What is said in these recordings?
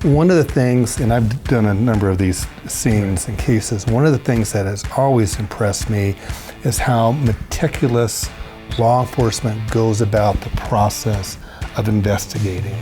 One of the things, and I've done a number of these scenes and cases, one of the things that has always impressed me is how meticulous law enforcement goes about the process of investigating.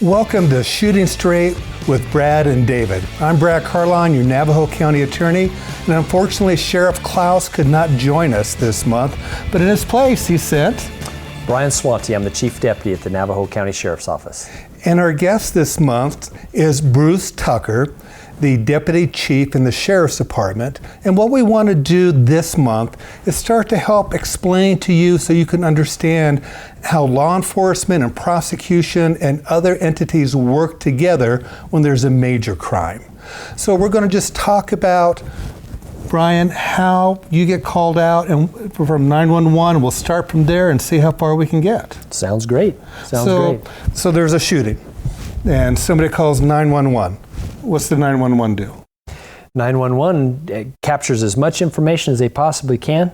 Welcome to Shooting Straight with Brad and David. I'm Brad Carline, your Navajo County attorney, and unfortunately Sheriff Klaus could not join us this month, but in his place he sent Brian Swanty. I'm the Chief Deputy at the Navajo County Sheriff's Office. And our guest this month is Bruce Tucker, the Deputy Chief in the Sheriff's Department. And what we want to do this month is start to help explain to you so you can understand how law enforcement and prosecution and other entities work together when there's a major crime. So we're going to just talk about, Brian, how you get called out and from 911. We'll start from there and see how far we can get. Sounds great. Sounds great. So there's a shooting and somebody calls 911. What's the 911 do? 911 captures as much information as they possibly can,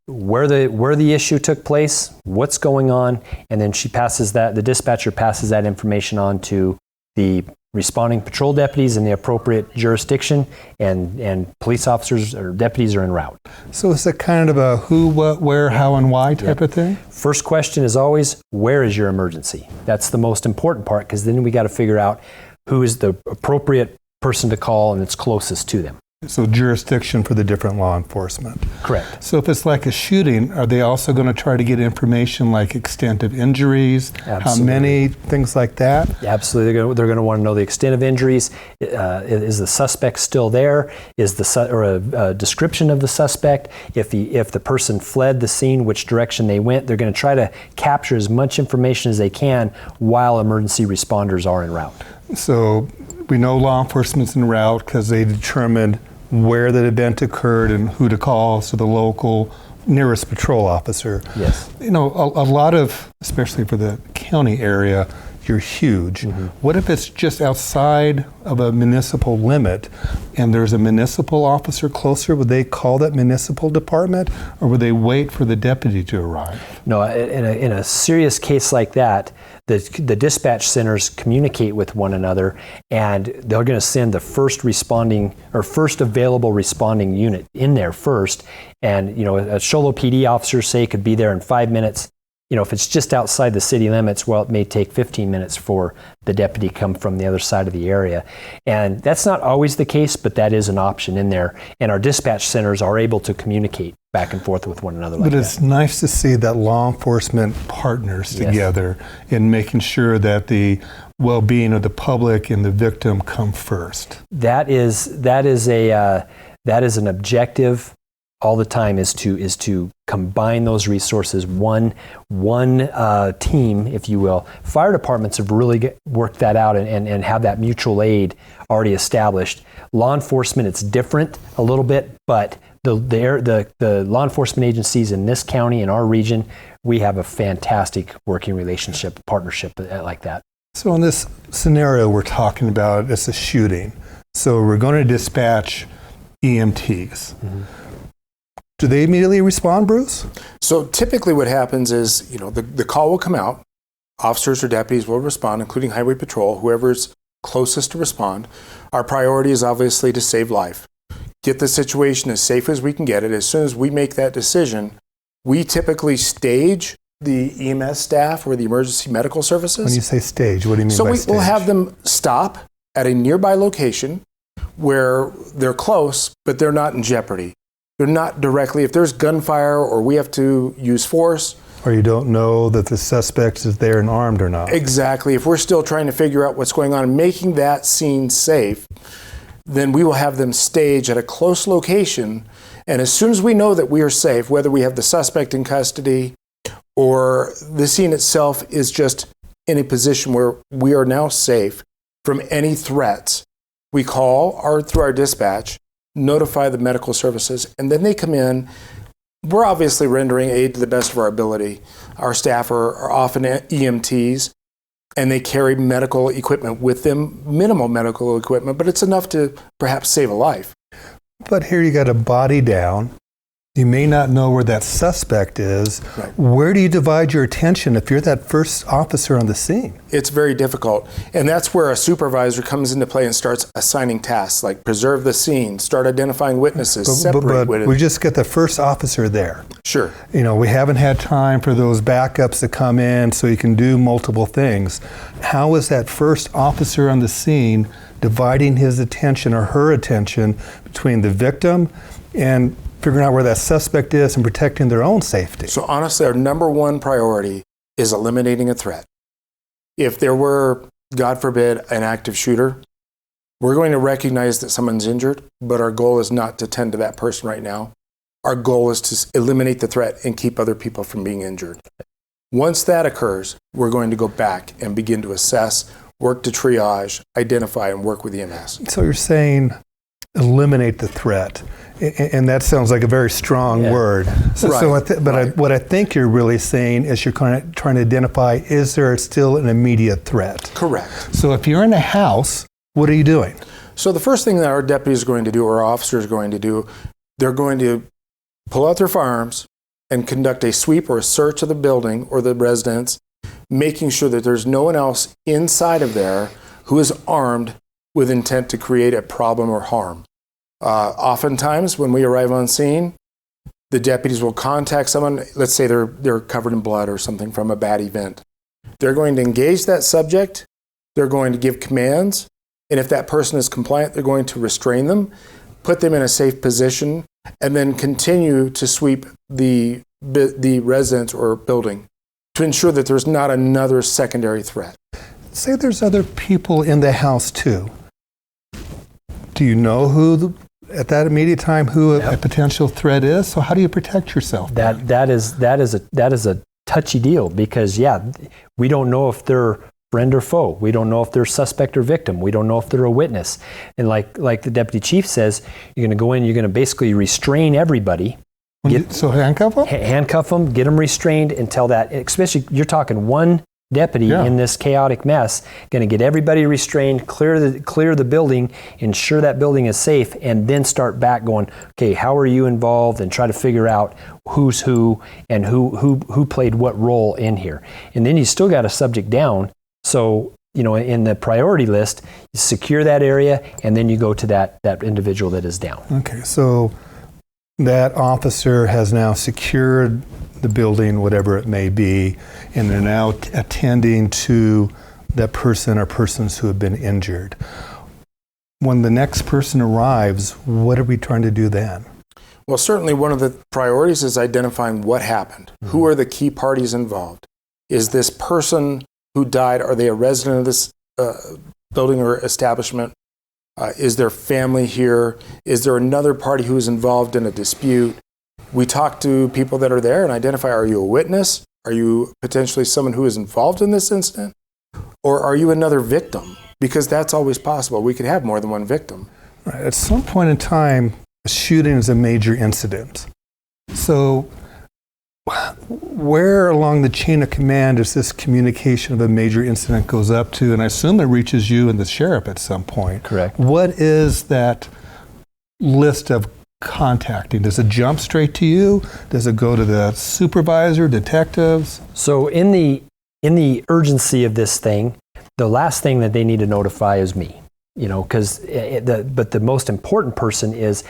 where the issue took place, what's going on, and then the dispatcher passes that information on to the responding patrol deputies in the appropriate jurisdiction, and police officers or deputies are en route. So is it kind of a who, what, where, how, and why type of thing? First question is always, where is your emergency? That's the most important part, because then we got to figure out who is the appropriate person to call and it's closest to them. So jurisdiction for the different law enforcement. Correct. So if it's like a shooting, are they also going to try to get information like extent of injuries, Absolutely. How many, things like that? Absolutely. They're going to want to know the extent of injuries. Is the suspect still there? Is a description of the suspect? If the person fled the scene, which direction they went? They're going to try to capture as much information as they can while emergency responders are en route. So we know law enforcement's en route because they determined where the event occurred and who to call, so the local nearest patrol officer. Yes. You know, a lot of, especially for the county area, you're huge. Mm-hmm. What if it's just outside of a municipal limit and there's a municipal officer closer? Would they call that municipal department, or would they wait for the deputy to arrive? No, in a serious case like that, the dispatch centers communicate with one another, and they're going to send the first available responding unit in there first. And a Show Low PD officer, say, could be there in 5 minutes. If it's just outside the city limits, well, it may take 15 minutes for the deputy to come from the other side of the area. And that's not always the case, but that is an option in there. And our dispatch centers are able to communicate back and forth with one another like that. But it's nice to see that law enforcement partners together in making sure that the well-being of the public and the victim come first. That is an objective all the time, is to combine those resources, one team, if you will. Fire departments have really worked that out and have that mutual aid already established. Law enforcement, it's different a little bit, but the law enforcement agencies in this county, in our region, we have a fantastic working relationship, partnership like that. So in this scenario we're talking about, it's a shooting. So we're going to dispatch EMTs. Mm-hmm. Do they immediately respond, Bruce? So typically what happens is, the call will come out, officers or deputies will respond, including Highway Patrol, whoever's closest to respond. Our priority is obviously to save life. Get the situation as safe as we can get it. As soon as we make that decision, we typically stage the EMS staff or the emergency medical services. When you say stage, what do you mean by stage? So we'll have them stop at a nearby location where they're close, but they're not in jeopardy. They're not directly, if there's gunfire or we have to use force. Or you don't know that the suspect is there and armed or not. Exactly. If we're still trying to figure out what's going on and making that scene safe, then we will have them stage at a close location. And as soon as we know that we are safe, whether we have the suspect in custody or the scene itself is just in a position where we are now safe from any threats, we call through our dispatch, notify the medical services, and then they come in. We're obviously rendering aid to the best of our ability. Our staff are often EMTs, and they carry medical equipment with them, minimal medical equipment, but it's enough to perhaps save a life. But here you got a body down, You may not know where that suspect is. Right. Where do you divide your attention if you're that first officer on the scene? It's very difficult. And that's where a supervisor comes into play and starts assigning tasks, like preserve the scene, start identifying witnesses, separate But witnesses. we just get the first officer there. Sure. You know, we haven't had time for those backups to come in so you can do multiple things. How is that first officer on the scene dividing his attention or her attention between the victim and figuring out where that suspect is and protecting their own safety? So honestly, our number one priority is eliminating a threat. If there were, God forbid, an active shooter, we're going to recognize that someone's injured, but our goal is not to tend to that person right now. Our goal is to eliminate the threat and keep other people from being injured. Once that occurs, we're going to go back and begin to assess, work to triage, identify, and work with EMS. So you're saying eliminate the threat. And that sounds like a very strong word. Right. What I think you're really saying is you're trying to identify, is there still an immediate threat? Correct. So if you're in a house, what are you doing? So the first thing that our deputies are going to do, or our officers are going to do, they're going to pull out their firearms and conduct a sweep or a search of the building or the residence, making sure that there's no one else inside of there who is armed with intent to create a problem or harm. Oftentimes, when we arrive on scene, the deputies will contact someone. Let's say they're covered in blood or something from a bad event. They're going to engage that subject. They're going to give commands. And if that person is compliant, they're going to restrain them, put them in a safe position, and then continue to sweep the residence or building to ensure that there's not another secondary threat. Say there's other people in the house too. Do you know who, at that immediate time, who a potential threat is? So how do you protect yourself? That is a touchy deal because we don't know if they're friend or foe. We don't know if they're suspect or victim. We don't know if they're a witness. And like the deputy chief says, you're going to go in, you're going to basically restrain everybody. So handcuff them? Handcuff them, get them restrained until that, especially you're talking one deputy in this chaotic mess, going to get everybody restrained, clear the building, ensure that building is safe, and then start back going, okay, how are you involved, and try to figure out who's who and who played what role in here. And then you still got a subject down. So, in the priority list, you secure that area, and then you go to that individual that is down. Okay, so that officer has now secured the building, whatever it may be, and they're now attending to that person or persons who have been injured. When the next person arrives, what are we trying to do then? Well, certainly one of the priorities is identifying what happened. Mm-hmm. Who are the key parties involved? Is this person who died, are they a resident of this building or establishment? Is there family here? Is there another party who is involved in a dispute? We talk to people that are there and identify, are you a witness? Are you potentially someone who is involved in this incident? Or are you another victim? Because that's always possible. We could have more than one victim. Right. At some point in time, a shooting is a major incident. So where along the chain of command is this communication of a major incident goes up to? And I assume it reaches you and the sheriff at some point. Correct. What is that list of contacting? Does it jump straight to you? Does it go to the supervisor, detectives? So in the urgency of this thing, the last thing that they need to notify is me. Because but the most important person is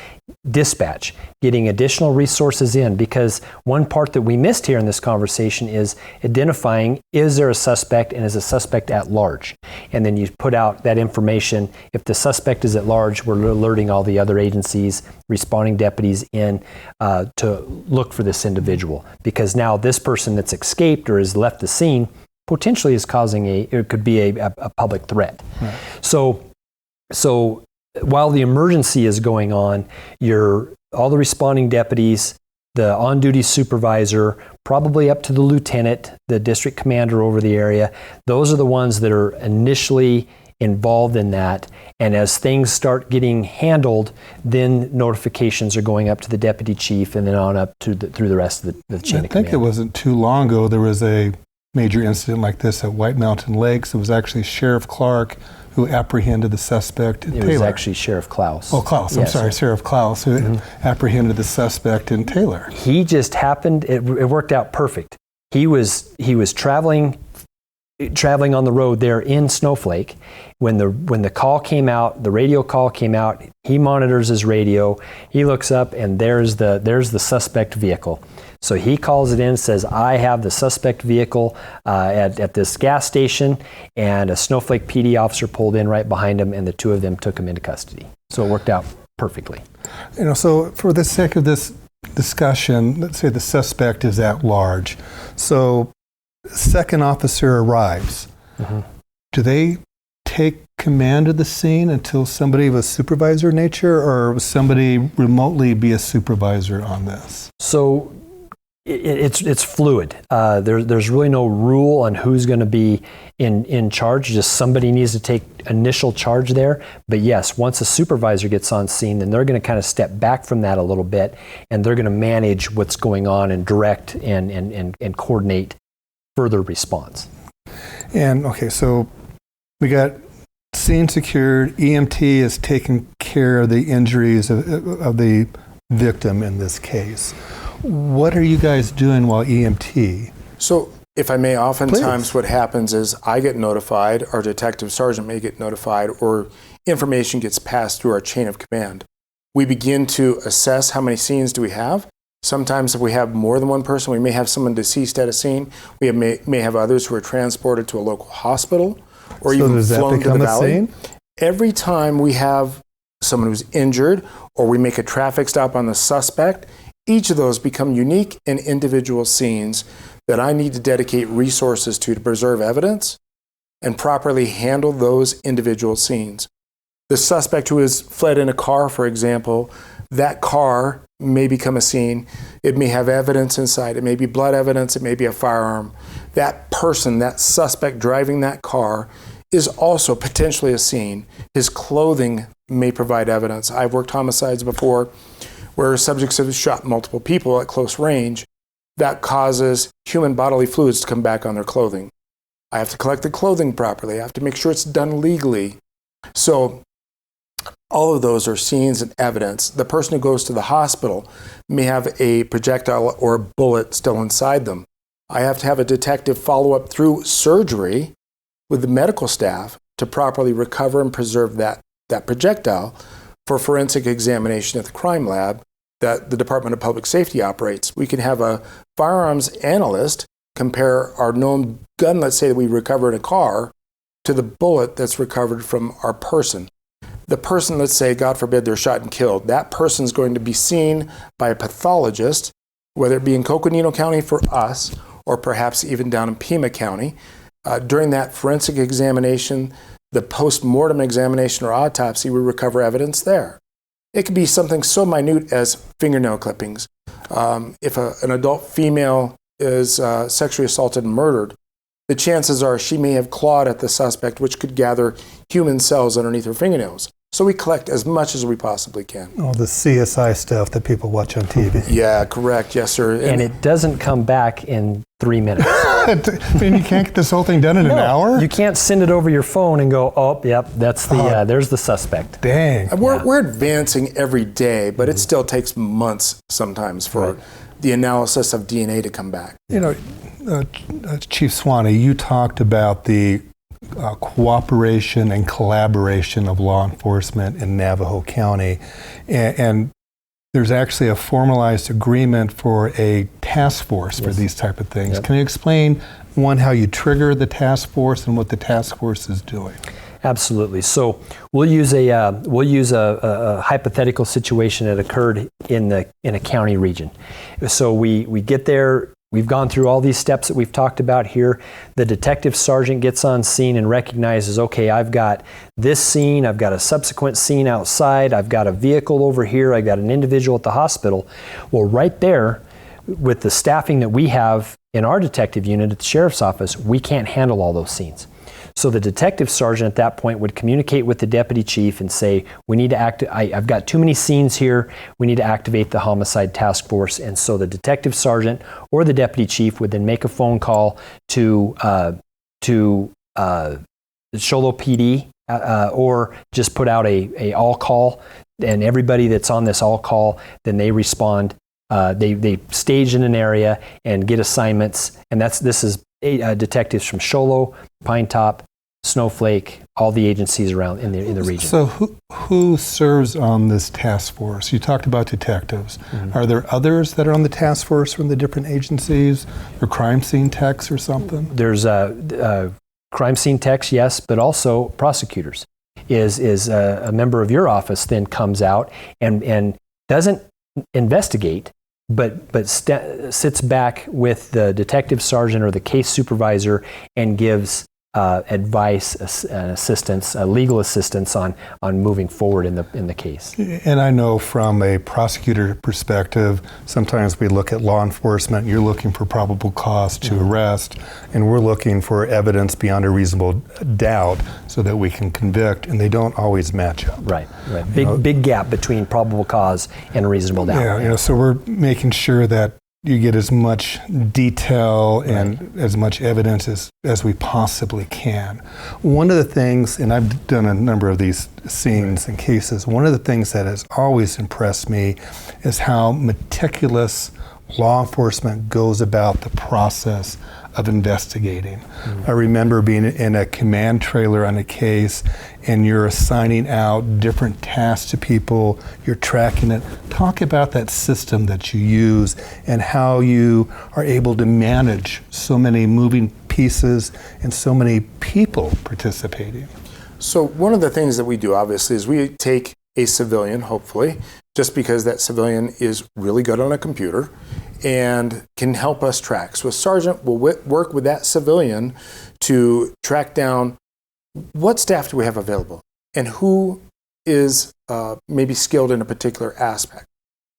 dispatch, getting additional resources in, because one part that we missed here in this conversation is identifying, is there a suspect and is a suspect at large? And then you put out that information. If the suspect is at large, we're alerting all the other agencies, responding deputies in to look for this individual, because now this person that's escaped or has left the scene potentially is causing it could be a public threat. Right. So while the emergency is going on, all the responding deputies, the on-duty supervisor, probably up to the lieutenant, the district commander over the area, those are the ones that are initially involved in that. And as things start getting handled, then notifications are going up to the deputy chief and then on up to through the rest of the chain of command. I think it wasn't too long ago, there was a major incident like this at White Mountain Lakes. It was actually Sheriff Clark who apprehended the suspect in Taylor. It was actually Sheriff Klaus. Oh, Klaus. I'm sorry, Sheriff Klaus, who apprehended the suspect in Taylor. He just happened. It worked out perfect. He was traveling on the road there in Snowflake. When the call came out, the radio call came out. He monitors his radio. He looks up, and there's the suspect vehicle. So he calls it in, says, I have the suspect vehicle at this gas station, and a Snowflake PD officer pulled in right behind him, and the two of them took him into custody. So it worked out perfectly. So for the sake of this discussion, let's say the suspect is at large. So second officer arrives. Do they take command of the scene until somebody of a supervisor nature, or somebody remotely be a supervisor on this? So it's fluid. There's really no rule on who's going to be in charge. Just somebody needs to take initial charge there. But yes, once a supervisor gets on scene, then they're going to kind of step back from that a little bit, and they're going to manage what's going on and direct and coordinate further response. And okay, so we got scene secured. EMT is taking care of the injuries of the victim in this case. What are you guys doing while EMT? So, if I may, oftentimes what happens is I get notified, our detective sergeant may get notified, or information gets passed through our chain of command. We begin to assess how many scenes do we have. Sometimes if we have more than one person, we may have someone deceased at a scene. We may have others who are transported to a local hospital or even flown to the valley. Every time we have someone who's injured or we make a traffic stop on the suspect, each of those become unique and individual scenes that I need to dedicate resources to preserve evidence and properly handle those individual scenes. The suspect who has fled in a car, for example, that car may become a scene. It may have evidence inside. It may be blood evidence. It may be a firearm. That person, that suspect driving that car, is also potentially a scene. His clothing may provide evidence. I've worked homicides before where subjects have shot multiple people at close range. That causes human bodily fluids to come back on their clothing. I have to collect the clothing properly. I have to make sure it's done legally. So all of those are scenes and evidence. The person who goes to the hospital may have a projectile or a bullet still inside them. I have to have a detective follow up through surgery with the medical staff to properly recover and preserve that projectile for forensic examination at the crime lab that the Department of Public Safety operates. We can have a firearms analyst compare our known gun, let's say that we recover in a car, to the bullet that's recovered from our person. The person, let's say, God forbid, they're shot and killed. That person's going to be seen by a pathologist, whether it be in Coconino County for us, or perhaps even down in Pima County. During that forensic examination, the post-mortem examination or autopsy, we recover evidence there. It could be something so minute as fingernail clippings. If an adult female is sexually assaulted and murdered, the chances are she may have clawed at the suspect, which could gather human cells underneath her fingernails. So we collect as much as we possibly can. All the CSI stuff that people watch on TV. Yeah, correct. Yes, sir. And it doesn't come back in 3 minutes. I mean, you can't get this whole thing done in an hour? You can't send it over your phone and go, oh, yep, that's the there's the suspect. Dang. We're advancing every day, but it still takes months sometimes for the analysis of DNA to come back. You know, Chief Swanee, you talked about the cooperation and collaboration of law enforcement in Navajo County, and there's actually a formalized agreement for a task force for these type of things. Can you explain, one, how you trigger the task force and what the task force is doing? Absolutely. So we'll use a hypothetical situation that occurred in a county region. So we get there. We've gone through all these steps that we've talked about here. The detective sergeant gets on scene and recognizes, okay, I've got this scene, I've got a subsequent scene outside, I've got a vehicle over here, I've got an individual at the hospital. Well, right there, with the staffing that we have in our detective unit at the sheriff's office, we can't handle all those scenes. So the detective sergeant at that point would communicate with the deputy chief and say, we need to I've got too many scenes here, we need to activate the homicide task force. And so the detective sergeant or the deputy chief would then make a phone call to Show Low PD or just put out a all call, and everybody that's on this all call, then they respond. They stage in an area and get assignments, and this is detectives from Show Low, Pine Top, Snowflake, all the agencies around in the region. So who serves on this task force? You talked about detectives. Mm-hmm. Are there others that are on the task force from the different agencies, or crime scene techs or something? There's crime scene techs, yes, but also prosecutors. Is a member of your office then comes out and doesn't investigate, but sits back with the detective sergeant or the case supervisor and gives advice and assistance, legal assistance on moving forward in the case. And I know from a prosecutor perspective, sometimes we look at law enforcement, you're looking for probable cause to arrest, and we're looking for evidence beyond a reasonable doubt so that we can convict, and they don't always match up. Right. Big gap between probable cause and reasonable doubt. Yeah, so we're making sure that you get as much detail and as much evidence as we possibly can. One of the things, and I've done a number of these scenes and cases, one of the things that has always impressed me is how meticulous law enforcement goes about the process of investigating. Mm-hmm. I remember being in a command trailer on a case, and you're assigning out different tasks to people, you're tracking it. Talk about that system that you use and how you are able to manage so many moving pieces and so many people participating. So one of the things that we do, obviously, is we take a civilian, hopefully, just because that civilian is really good on a computer and can help us track. So a sergeant will work with that civilian to track down what staff do we have available and who is maybe skilled in a particular aspect.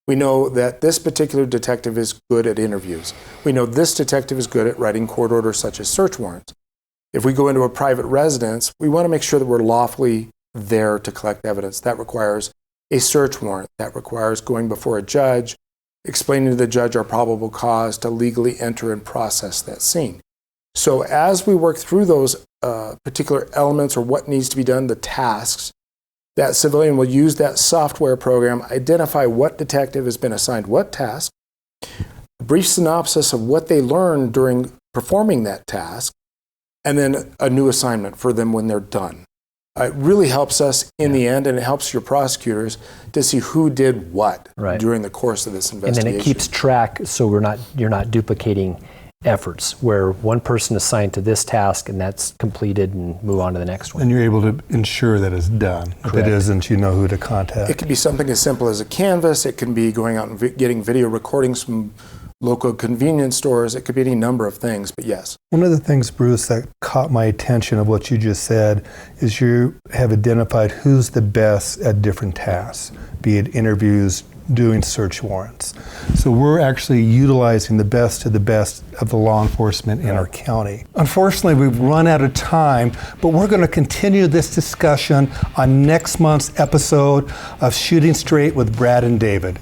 We know that this particular detective is good at interviews. We know this detective is good at writing court orders such as search warrants. If we go into a private residence, we want to make sure that we're lawfully there to collect evidence. That requires a search warrant. That requires going before a judge, explaining to the judge our probable cause to legally enter and process that scene. So as we work through those particular elements or what needs to be done, the tasks, that civilian will use that software program, identify what detective has been assigned what task, a brief synopsis of what they learned during performing that task, and then a new assignment for them when they're done. It really helps us in the end, and it helps your prosecutors to see who did what during the course of this investigation. And then it keeps track, so you're not duplicating efforts where one person is assigned to this task and that's completed and move on to the next one. And you're able to ensure that it's done. Correct. If it isn't, you know who to contact. It could be something as simple as a canvas. It can be going out and getting video recordings from local convenience stores. It could be any number of things, but yes. One of the things, Bruce, that caught my attention of what you just said is you have identified who's the best at different tasks, be it interviews, doing search warrants. So we're actually utilizing the best of the law enforcement in our county. Unfortunately, we've run out of time, but we're going to continue this discussion on next month's episode of Shooting Straight with Brad and David.